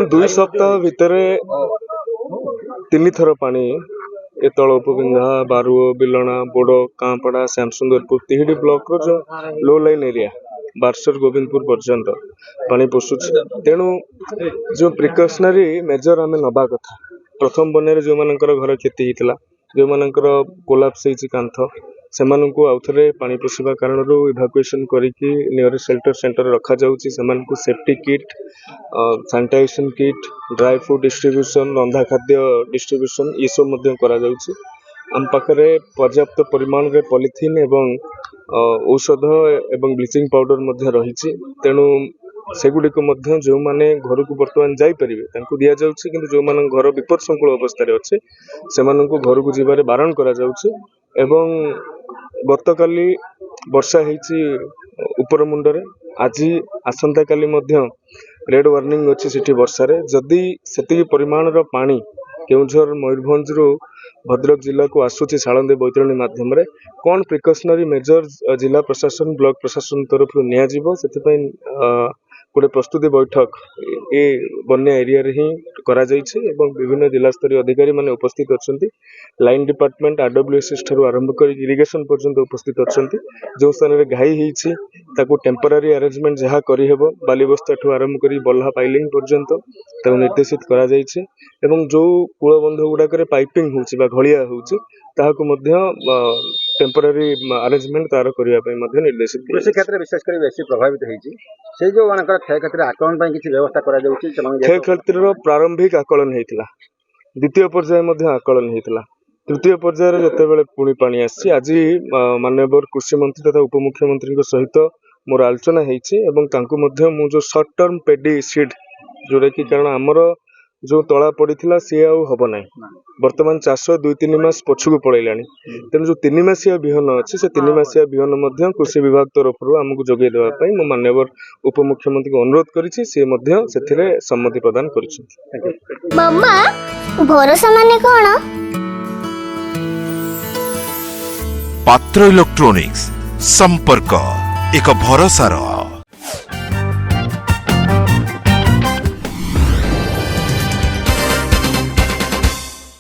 2 सप्ताह भितर 3 थर पानी ए तल उपविंधा बारुओ बिलणा बोड़ कांपड़ा श्यामसुंदरपुर तिहिडी ब्लॉक रो जो लो लाइन एरिया बारसर गोविंदपुर पर्यंत पानी पशुच। तेणु जो प्रिकॉशनरी मेजर आम नबा कथा प्रथम बन्या जो मानकर घर क्षति होता जो मानकर कोलाप्स होती कांथ से आउ थे पानी पशिबा कारण इभाकुएसन करके नियर शेल्टर सेंटर रखा जाउची। सेमानकु safety kit sanitisation kit dry food distribution रंधा खाद्य डिस्ट्रीब्यूशन ये सब मध्य करा जाउची। आम पाखरे पर्याप्त परिमाण रे पॉलिथीन एवं औषध एवं ब्लीचिंग पाउडर मध्य रही। तेणु सेगुड़िक जो माने घर को बर्तमान जापर दि जाऊँगी कि जो मान घर विपद संकुल अवस्था अच्छे से घर को जीवार बारण करा जाउची। एवं गतकाली वर्षा होती उपर मुंडरे आज आसंता काली रेड वार्निंग अच्छी सिटी वर्षार जदि से परिमाण पानी केउझर मयूरभंज रु भद्रक जिला को आसूची सालंदे बैतरणी माध्यम कौन प्रिकॉशनरी मेजर जिला प्रशासन ब्लॉक प्रशासन तरफ से गोटे प्रस्तुति बैठक ये बन्या एरिया रे ही करा जाइछि एवं विभिन्न जिला स्तरीय अधिकारी माने उपस्थित अछंती। लाइन डिपार्टमेंट आरडब्ल्यूएसएस ठारू आरंभ कर इरिगेशन पर्यंत उपस्थित अछंती। जो स्थान रे घाई होईछि ताको टेम्पररी अरेंजमेंट जहाँ करिहेबो बालीबस्ता ठू आरंभ कर बल्हा पाइलिंग पर्यंत ताको निर्देशित करा जाइछि एवं जो कूलबंध गुड़ाक पाइपिंग होउछि बा घलिया होउछि ताहाको मध्य टेम्पररी अरेंजमेंट तार करिया पई मध्य निर्देशित कृषि क्षेत्र विशेष कर बेसी प्रभावित होईछि से जो मानकर क्षय क्षेत्र आकलन पई किछि व्यवस्था करा जाउछि। क्षय क्षेत्र प्रारंभिक आकलन हेतिला द्वितीय पर्याय मध्य आकलन हेतिला तृतीय पर्याय जितेबाला पुणी पानी आसी आज माननीय कृषि मंत्री तथा उपमुख्यमंत्री सहित मोर आलोचना होती मु जो सर्ट टर्म पेडी सीड जोटा कि कारण आमर जो तला पड़ा सी हम ना बर्तमान चाष 2-3 मास पछकू पलैला तेणु जो 3 मासिया विहन अच्छी से 3 मासिया विहन कृषि विभाग तरफ आमको जोगे देवाई मो माननीय उपमुख्यमंत्री को अनुरोध करिछि से सम्मति प्रदान करिछि। मम्मा भरोसा माने कोन पात्र इलेक्ट्रॉनिक्स संपर्क एक भरोसार